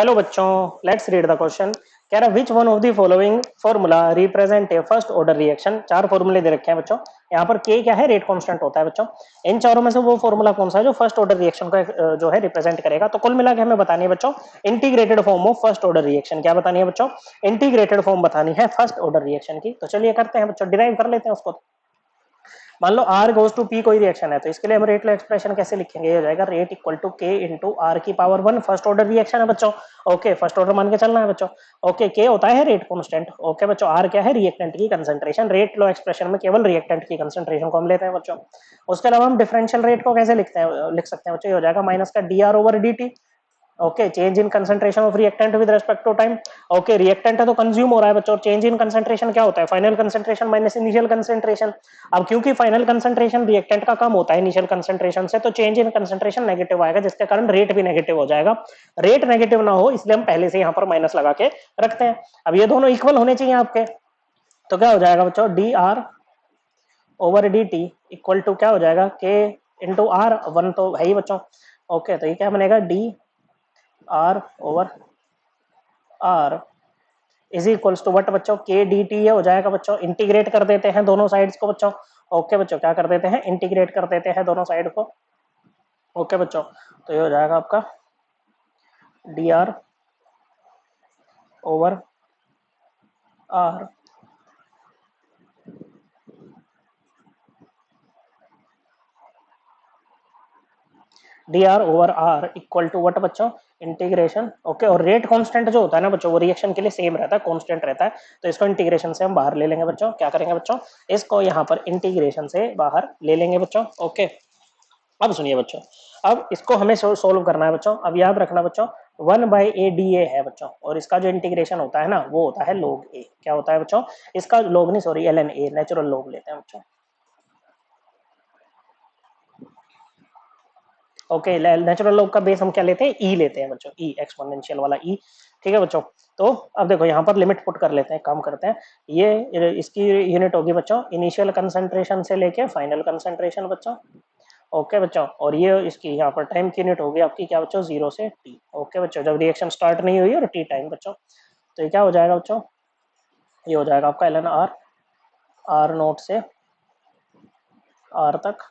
Hello बच्चों, let's read the question. कह रहा which one of the following formula represent a first order reaction. चार फॉर्मूले दे रखे हैं बच्चों। यहाँ पर के क्या है, रेट कांस्टेंट होता है बच्चों। इन चारों में से वो फॉर्मूला कौन सा है जो फर्स्ट ऑर्डर रिएक्शन को जो है रिप्रेजेंट करेगा। तो कुल मिला के हमें बतानी है बच्चों integrated form of first order reaction. क्या बतानी है बच्चों? इंटीग्रेटेड फॉर्म बतानी है फर्स्ट ऑर्डर रिएक्शन की। तो चलिए करते हैं बच्चों, डिराइव कर लेते हैं उसको। मान लो R गोज टू P कोई रिएक्शन है, तो इसके लिए हम रेट लो एक्सप्रेशन कैसे लिखेंगे? ये हो जाएगा rate equal to K into R की पावर 1। फर्स्ट ऑर्डर रिएक्शन है बच्चों। ओके, फर्स्ट ऑर्डर मान के चलना है बच्चों। ओके, K होता है रेट कांस्टेंट। ओके बच्चों, R क्या है? रिएक्टेंट की कंसंट्रेशन। रेट लो एक्सप्रेशन में केवल रिएक्टेंट की कंसंट्रेशन को हम लेते हैं बच्चों। उसके अलावा हम डिफरेंशियल रेट को कैसे लिख सकते हैं बच्चों? ये हो जाएगा माइनस का dr over dt। Okay, change in concentration of reactant with respect to time. Okay, reactant है तो कंज्यूम हो रहा है बच्चों। चेंज इन कंसंट्रेशन क्या होता है? Final concentration minus initial concentration. अब क्योंकि फाइनल कंसंट्रेशन रिएक्टेंट का कम होता है इनिशियल कंसंट्रेशन से, तो चेंज इन कंसंट्रेशन नेगेटिव आएगा, जिसके कारण रेट भी नेगेटिव हो जाएगा। रेट नेगेटिव ना हो इसलिए हम पहले से यहाँ पर माइनस लगा के रखते हैं। अब ये दोनों इक्वल होने चाहिए आपके, तो क्या हो जाएगा बच्चों? D R over D T equal to क्या हो जाएगा? के इंटू आर। वन तो है ही बच्चों। ओके, तो ये क्या बनेगा? D R over R is equals to what बच्चों? के डी टी हो जाएगा बच्चों। इंटीग्रेट कर देते हैं दोनों साइड्स को बच्चों। ओके बच्चों, क्या कर देते हैं? इंटीग्रेट कर देते हैं दोनों साइड को। ओके बच्चों, तो ये हो जाएगा आपका D R over R D R over R equal to what बच्चों? इंटीग्रेशन। ओके, और रेट कांस्टेंट जो होता है ना बच्चों, वो रिएक्शन के लिए सेम रहता है, कांस्टेंट रहता है। तो इसको इंटीग्रेशन से हम बाहर ले लेंगे बच्चों। क्या करेंगे बच्चों? इसको यहाँ पर इंटीग्रेशन से बाहर ले लेंगे बच्चों। ओके, अब सुनिए बच्चों, अब इसको हमें सोल्व करना है बच्चों। अब याद रखना बच्चों, 1/a है बच्चों, और इसका जो इंटीग्रेशन होता है ना, वो होता है log a। क्या होता है बच्चों? इसका log नहीं, sorry, ln a, natural log लेते हैं बच्चों। ओके, नेचुरल log का बेस हम क्या लेते हैं? e लेते हैं बच्चों, e एक्सपोनेंशियल वाला e। ठीक है बच्चों, तो अब देखो यहाँ पर लिमिट पुट कर लेते हैं, काम करते हैं। ये इसकी यूनिट होगी बच्चों इनिशियल कंसंट्रेशन से लेके फाइनल कंसंट्रेशन बच्चों। ओके बच्चों, और ये इसकी यहाँ पर टाइम की यूनिट होगी आपकी क्या बच्चों? 0 से t। ओके बच्चों, जब रिएक्शन स्टार्ट नहीं हुई और t टाइम बच्चों। तो ये क्या हो जाएगा बच्चों? ये हो जाएगा आपका ln r, r नोट से r तक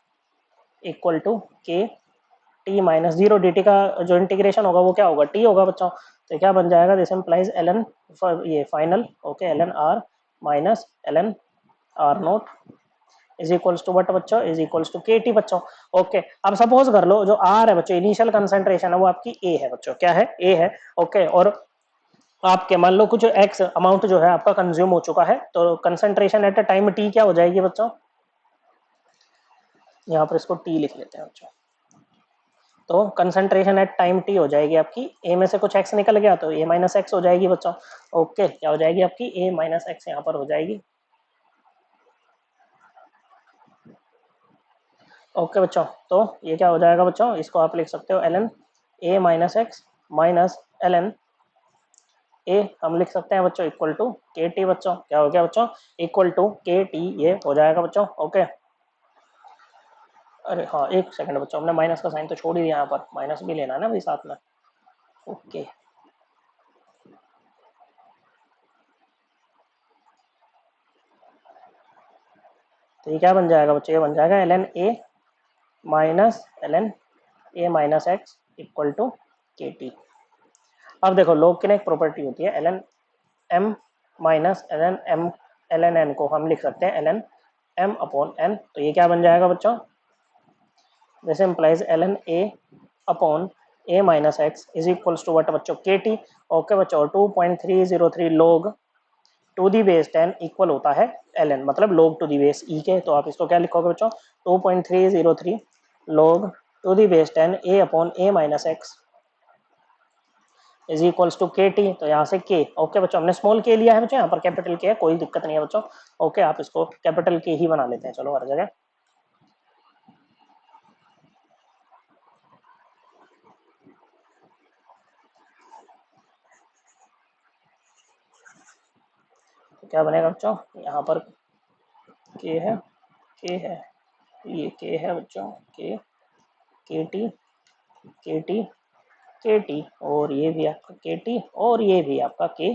equal to K T minus 0 dt का जो इंटीग्रेशन होगा वो क्या होगा? t होगा बच्चों। तो क्या बन जाएगा? दिस इंप्लाइज ln, ये फाइनल, ओके, ln r माइनस ln r naught is equals to what बच्चों? Is equals to K T बच्चों। ओके, अब सपोज कर लो जो आर है बच्चों, इनिशियल कंसंट्रेशन है, वो आपकी ए है बच्चों। क्या है? ए है। ओके, और आपके मान लो कुछ एक्स अमाउंट जो है आपका कंज्यूम हो चुका है, तो concentration at a time T क्या हो जाएगी बच्चों? यहाँ पर इसको टी लिख लेते हैं बच्चों। तो कंसंट्रेशन एट टाइम टी हो जाएगी आपकी, ए में से कुछ एक्स निकल गया तो ए माइनस एक्स हो जाएगी बच्चों। ओके, क्या हो जाएगी आपकी? ए माइनस एक्स यहाँ पर हो जाएगी। ओके बच्चों, तो ये क्या हो जाएगा बच्चों? इसको आप लिख सकते हो ln a minus x minus ln a हम लिख सकते हैं बच्चों इक्वल टू के टी बच्चों। क्या हो गया बच्चों? इक्वल टू के टी, ये हो जाएगा बच्चों। ओके, अरे हाँ, एक सेकंड बच्चों, हमने माइनस का साइन तो छोड़ ही दिया, यहाँ पर माइनस भी लेना है ना भाई साथ में। ओके, तो ये क्या बन जाएगा बच्चों? ये बन जाएगा ln a minus ln a minus x equal to K T. अब देखो, लोग की ना एक प्रॉपर्टी होती है, ln m minus ln n को हम लिख सकते हैं ln m अपॉन n। तो ये क्या बन जाएगा बच्चों? This implies ln a upon a minus x is equals to what बच्चों? K T. ओके बच्चों, 2.303 log to the base 10 equal होता है ln, मतलब log to the base e के। तो आप इसको क्या लिखोगे बच्चों? 2.303 log to the base 10 a upon a minus x is equals to K T. तो यहाँ से के, ओके बच्चों, हमने स्मॉल के लिया है बच्चों, यहाँ पर कैपिटल के है, कोई दिक्कत नहीं है बच्चों। ओके, आप इसको कैपिटल के ही बना लेते हैं, चलो हर जगह। तो क्या बनेगा बच्चों? यहाँ पर के है, के है, ये के है बच्चों, के टी, के टी के टी, और ये भी आपका के टी, और ये भी आपका के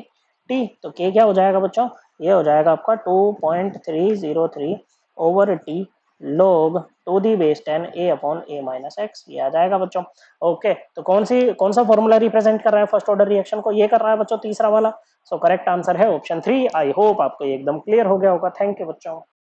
टी। तो के क्या हो जाएगा बच्चों, ये हो जाएगा आपका 2.303 over T log to the base 10 a upon a minus x, ये आ जाएगा बच्चों। ओके, तो कौन सा फॉर्मूला रिप्रेजेंट कर रहा है फर्स्ट ऑर्डर रिएक्शन को, ये कर रहा है बच्चों तीसरा वाला। सो करेक्ट आंसर है ऑप्शन 3। आई होप आपको ये एकदम क्लियर हो गया होगा। थैंक यू बच्चों।